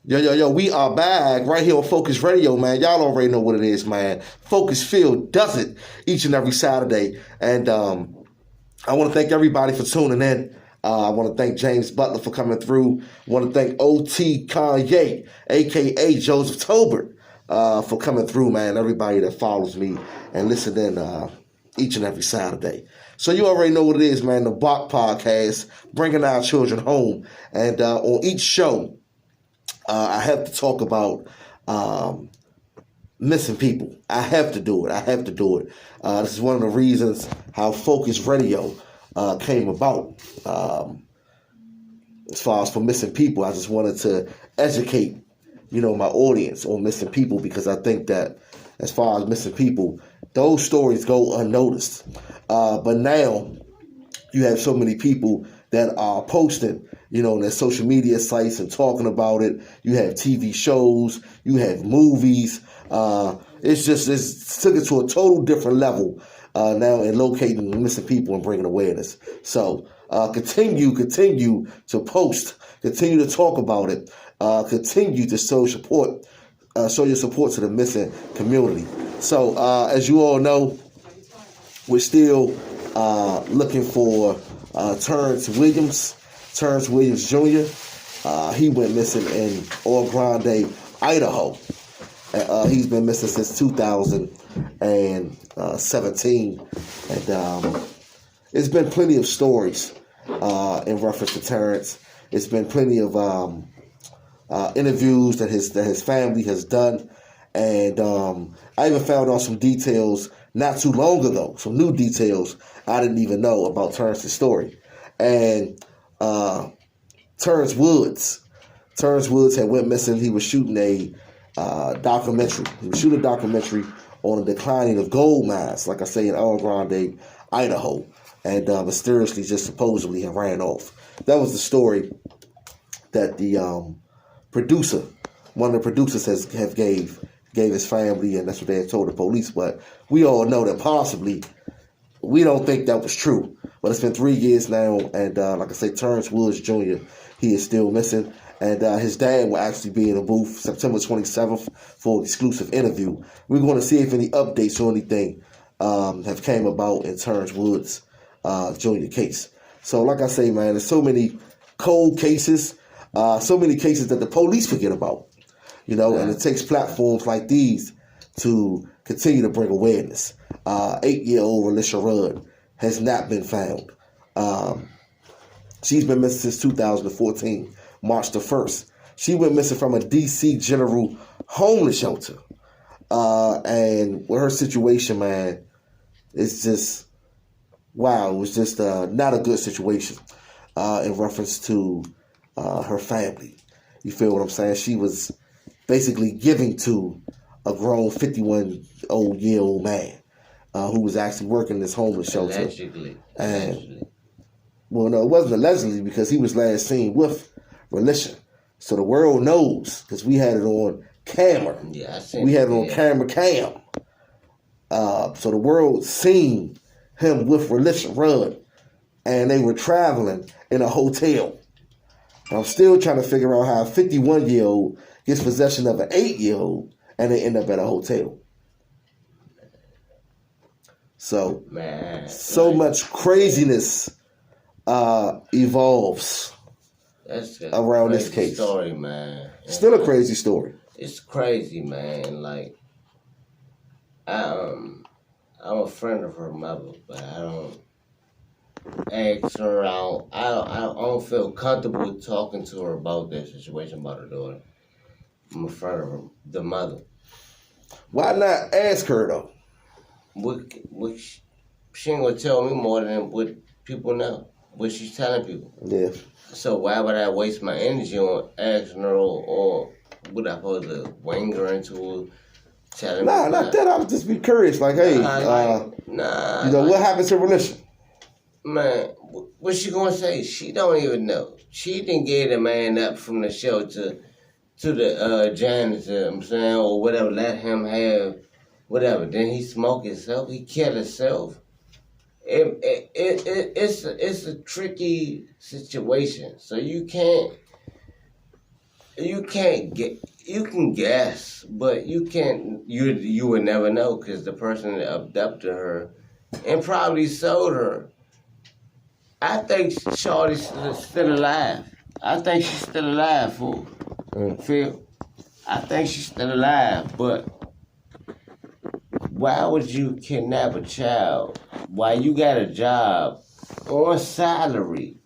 Yo, we are back right here on Phocuz Radio, man. Y'all already know what it is, man. Phocuz Field does it each and every Saturday. And I want to thank everybody for tuning in. I want to thank James Butler for coming through. I want to thank O.T. Kanye, a.k.a. Joseph Tolbert, for coming through, man. Everybody that follows me and listen in each and every Saturday. So you already know what it is, man. The B.O.C.H podcast, bringing our children home. And on each show, I have to talk about missing people. I have to do it. This is one of the reasons how Phocuz Radio came about. As far as for missing people, I just wanted to educate, my audience on missing people, because I think that as far as missing people, those stories go unnoticed. But now you have so many people that are posting, on their social media sites and talking about it. You have TV shows, you have movies. It's took it to a total different level now in locating missing people and bringing awareness. So continue to post, continue to talk about it, continue to show your support to the missing community. So as you all know, we're still looking for Terrence Williams Jr. He went missing in Oro Grande, Idaho. He's been missing since 2017. And it's been plenty of stories in reference to Terrence. It's been plenty of interviews that his family has done. And I even found out some details not too long ago, some new details I didn't even know about Terrence's story. And Terrence Woods had went missing. He was shooting a documentary. He was shooting a documentary on the declining of gold mines, like I say, in Oro Grande, Idaho, and mysteriously just supposedly had ran off. That was the story that the one of the producers gave his family, and that's what they had told the police. But we all know that possibly, we don't think that was true. But it's been 3 years now, and like I say, Terrence Woods Jr., he is still missing. And his dad will actually be in the booth September 27th for an exclusive interview. We're going to see if any updates or anything have came about in Terrence Woods Jr. case. So like I say, man, there's so many cold cases, so many cases that the police forget about, and it takes platforms like these to continue to bring awareness. 8-year-old Relisha Rudd has not been found. She's been missing since 2014, March the 1st. She went missing from a D.C. General homeless shelter. And with her situation, man, it's just, wow, it was just not a good situation in reference to her family. You feel what I'm saying? She was basically giving to a grown 51-year-old man who was actually working this homeless shelter. Allegedly. Well, no, it wasn't allegedly, because he was last seen with Relisha. So the world knows, because we had it on camera. Yeah, I seen we had it on camera cam. So the world seen him with Relisha Rudd, and they were traveling in a hotel. I'm still trying to figure out how a 51-year-old gets possession of an 8-year-old, and they end up at a hotel. So, much craziness evolves around this case. Story, man. Still a crazy story. It's crazy, man. Like, I'm a friend of her mother, but I don't ask her out. I don't feel comfortable talking to her about that situation about her daughter. I'm a friend of her, the mother. Why not ask her though? She ain't gonna tell me more than what people know. What she's telling people. Yeah. So why would I waste my energy on asking her, or would I supposed to wing her into telling me? Nah, not that. I would just be curious. Like, hey, what happened to Relisha? Man, what's she gonna say? She don't even know. She didn't get the man up from the shelter to the janitor, I'm saying, or whatever, let him have whatever. Then he smoked himself, he killed himself. It's a tricky situation. So you can't, you can't get. You can guess, but you can't. You would never know because the person that abducted her and probably sold her. I think Shorty's still alive. I think she's still alive, fool. Phil. I think she's still alive, but why would you kidnap a child while you got a job on salary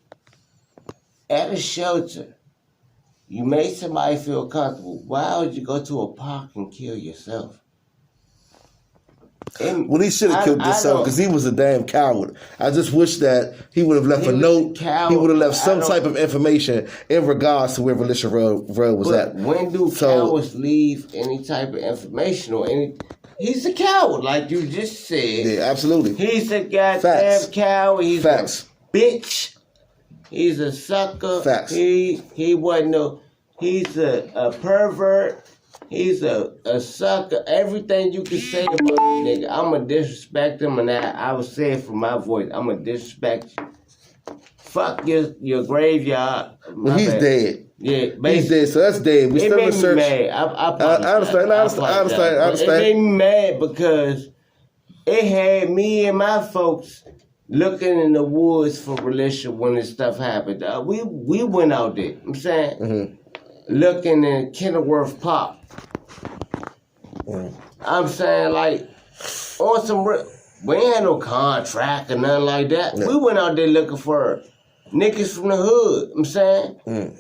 at a shelter? You made somebody feel comfortable. Why would you go to a park and kill yourself? Well, he should have killed himself because he was a damn coward. I just wish that he would have left a note. He would have left some type of information in regards to where Felicia Rudd was at. When do cowards leave any type of information or any? He's a coward, like you just said. Yeah, absolutely. He's a goddamn coward. He's a bitch. He's a sucker. Facts. He wasn't no. He's a pervert. He's a sucker. Everything you can say about this nigga, I'ma disrespect him, and I will say it from my voice. I'ma disrespect you. Fuck your graveyard. Well, he's dead. Yeah, he's dead. So that's dead. We still in search. Mad. I understand. It made me mad because it had me and my folks looking in the woods for Felicia when this stuff happened. We went out there. I'm saying, looking in Kenilworth Park. I'm saying, like, on some we ain't had no contract or nothing like that. We went out there looking for niggas from the hood. I'm saying,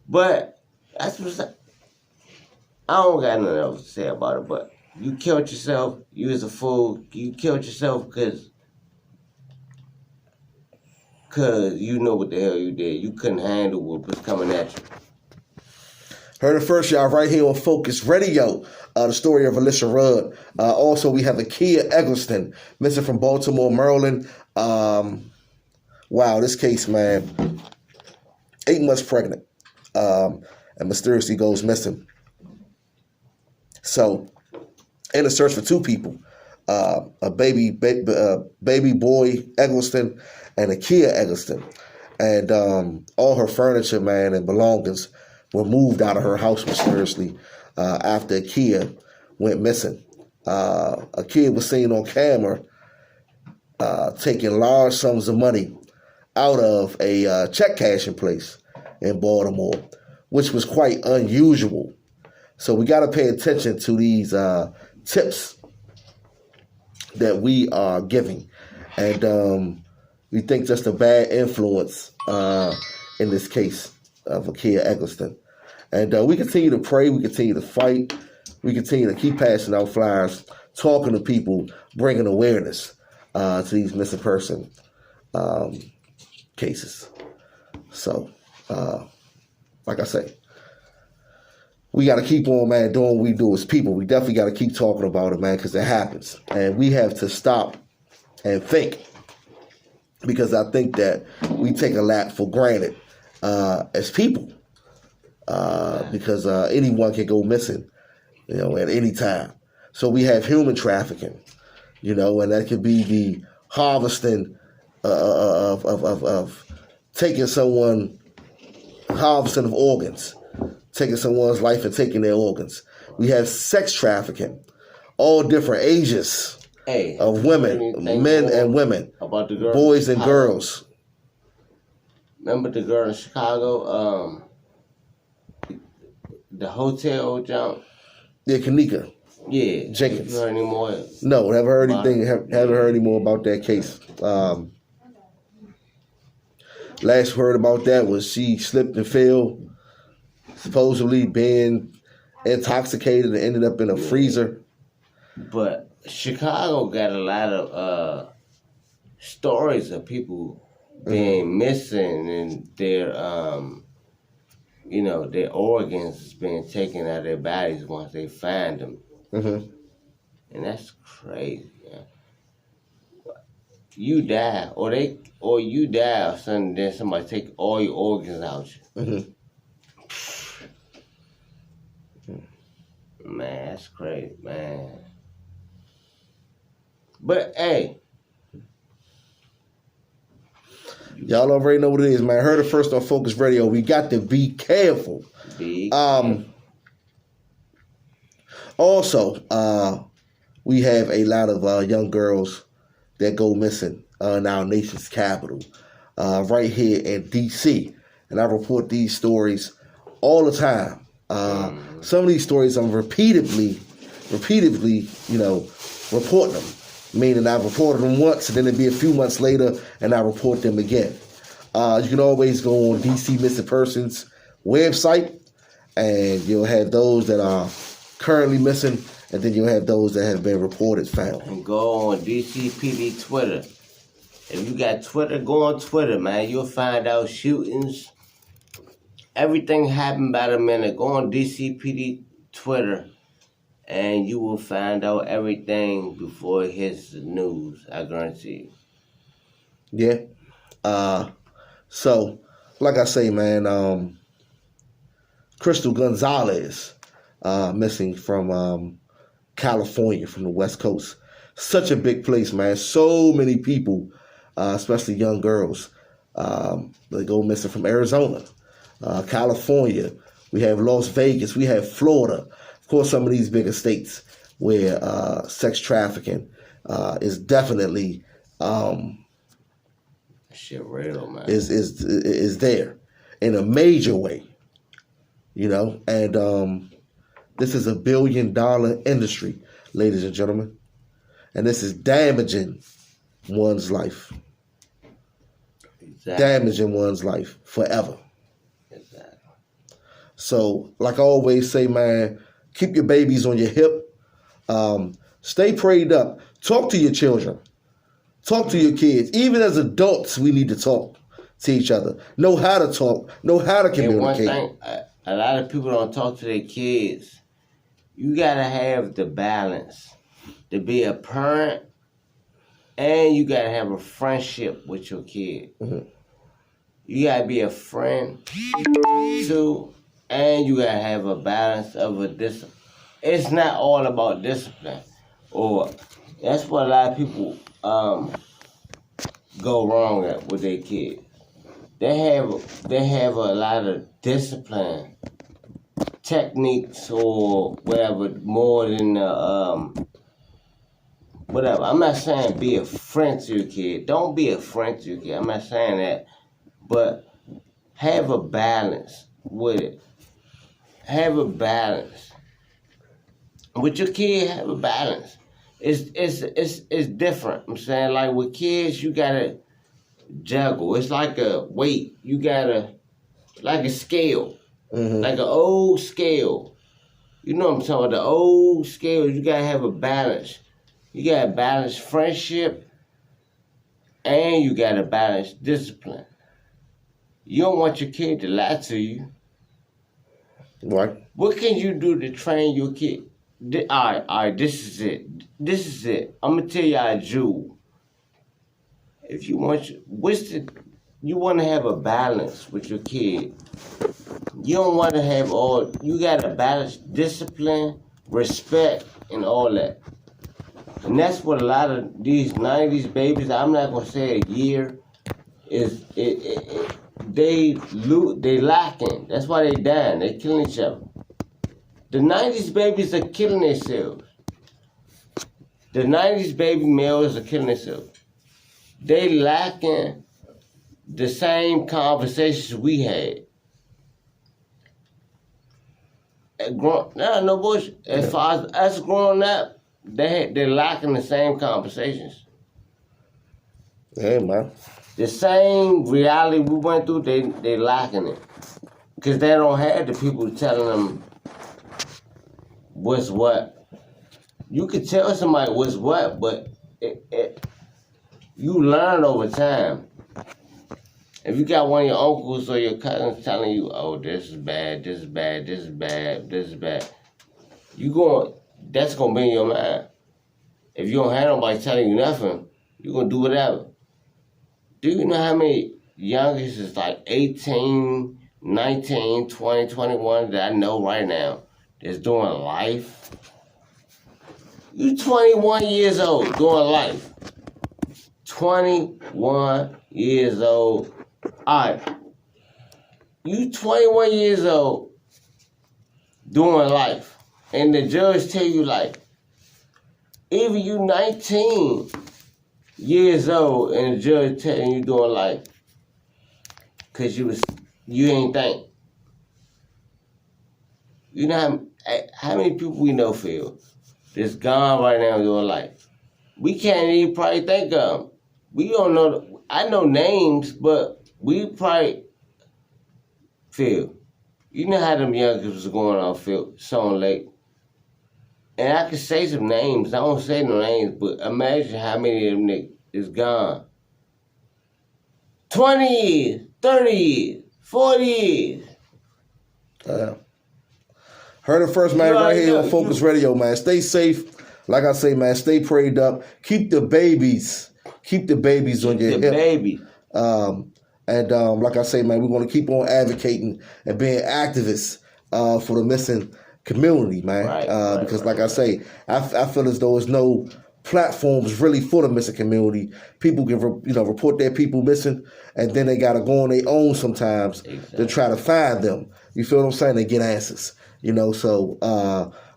but that's what's up. I don't got nothing else to say about it. But you killed yourself. You was a fool. You killed yourself because you know what the hell you did. You couldn't handle what was coming at you. Heard it first, y'all, right here on Phocuz Radio. The story of Felicia Rudd. Also, we have Akia Eggleston, missing from Baltimore, Maryland. Wow, this case, man, 8 months pregnant, and mysteriously goes missing. So, in a search for two people, a baby boy Eggleston and Akia Eggleston, and all her furniture, man, and belongings were moved out of her house mysteriously after Akia went missing. Akia was seen on camera taking large sums of money out of a check cashing place in Baltimore, which was quite unusual. So we got to pay attention to these tips that we are giving. And we think just a bad influence in this case of Akia Eggleston. And we continue to pray, we continue to fight, we continue to keep passing out flyers, talking to people, bringing awareness to these missing person cases. So, like I say, we got to keep on, man, doing what we do as people. We definitely got to keep talking about it, man, because it happens. And we have to stop and think, because I think that we take a lot for granted as people. Because anyone can go missing, at any time. So we have human trafficking, and that could be the harvesting of taking someone, harvesting of organs, taking someone's life and taking their organs. We have sex trafficking, all different ages of women, men and women, about the girl boys and girls. Remember the girl in Chicago? The hotel jump. Yeah, Kanika. Yeah. Jenkins. Heard any more? No, haven't heard anything. Haven't heard any more about that case. Last heard about that was she slipped and fell, supposedly being intoxicated and ended up in a freezer. But Chicago got a lot of stories of people being missing and their their organs being taken out of their bodies once they find them. And that's crazy, man. You die, or you die or something, then somebody take all your organs out you. Man, that's crazy, man. But hey, Y'all already know what it is, man. Heard it first on Phocuz Radio. We got to be careful. Also, we have a lot of young girls that go missing in our nation's capital, right here in D.C. And I report these stories all the time. Some of these stories I'm repeatedly, reporting them. Meaning I've reported them once, and then it'll be a few months later, and I report them again. You can always go on DC Missing Persons website, and you'll have those that are currently missing, and then you'll have those that have been reported found. And go on DCPD Twitter. If you got Twitter, go on Twitter, man. You'll find out shootings. Everything happened by the minute. Go on DCPD Twitter, and you will find out everything before it hits the news. I guarantee you. Yeah. So, like I say, man, Crystal Gonzalez, missing from California, from the West Coast. Such a big place, man. So many people, especially young girls, they go missing from Arizona, California. We have Las Vegas. We have Florida. Of course, some of these bigger states where sex trafficking is definitely shit real, man. Is there in a major way, and this is $1 billion industry, ladies and gentlemen, and this is damaging one's life. Exactly. Damaging one's life forever. Exactly. So, like I always say, man, keep your babies on your hip. Stay prayed up. Talk to your children. Talk to your kids. Even as adults, we need to talk to each other. Know how to talk. Know how to communicate. And one thing, a lot of people don't talk to their kids. You got to have the balance to be a parent, and you got to have a friendship with your kid. Mm-hmm. You got to be a friend, too, and you got to have a balance of a discipline. It's not all about discipline. Or that's what a lot of people go wrong at with their kids. They have a lot of discipline techniques or whatever more than whatever. I'm not saying be a friend to your kid. Don't be a friend to your kid. I'm not saying that, but have a balance with it. Have a balance with your kid. Have a balance. It's different. I'm saying, like with kids, you gotta juggle. It's like a weight. You gotta, like a scale, like an old scale. You know what I'm talking about? The old scale. You gotta have a balance. You gotta balance friendship, and you gotta balance discipline. You don't want your kid to lie to you. Right. What can you do to train your kid? All right, this is it. I'm going to tell y'all a jewel. If you want, you want to have a balance with your kid. You don't want to have you got to balance discipline, respect, and all that. And that's what a lot of these 90s babies, I'm not going to say a year, they lacking. That's why they dying. They killing each other. The 90s babies are killing themselves. The 90s baby males are killing themselves. They lacking the same conversations we had. No bullshit. As far as us growing up, they're lacking the same conversations. Yeah, man. The same reality we went through, they lacking it. Because they don't have the people telling them what's what. You could tell somebody what's what, but you learn over time. If you got one of your uncles or your cousins telling you, oh, this is bad, this is bad, this is bad, this is bad, that's going to be in your mind. If you don't have nobody telling you nothing, you're going to do whatever. Do you know how many youngest is like 18, 19, 20, 21 that I know right now that's doing life? You 21 years old doing life. 21 years old. All right. You 21 years old doing life. And the judge tell you like, even you 19 years old and the judge telling you doing life. Cause you ain't think. You know how many people we know, Phil, that's gone right now doing life. We can't even probably think of them. We don't know. I know names, but we probably, Phil, you know how them youngsters was going on, Phil, Song Lake. And I can say some names. I don't say no names, but imagine how many of them niggas is gone. 20 years, 30 years, 40 years. Heard it first, man, right here on Phocuz Radio, man. Stay safe. Like I say, man, stay prayed up. Keep the babies on your hip. Baby. Like I say, man, we're going to keep on advocating and being activists for the missing community, man. Because like I say, I feel as though there's no platforms really for the missing community. People can report their people missing, and then they got to go on their own sometimes to try to find them. You feel what I'm saying? They get answers. So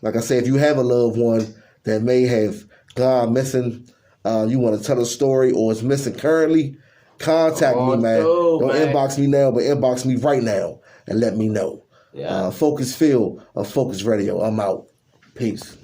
like I say, if you have a loved one that may have gone missing, you want to tell a story or is missing currently, contact me, man. Don't inbox me now, but inbox me right now and let me know. Phocuz Phil of Phocuz Radio. I'm out. Peace.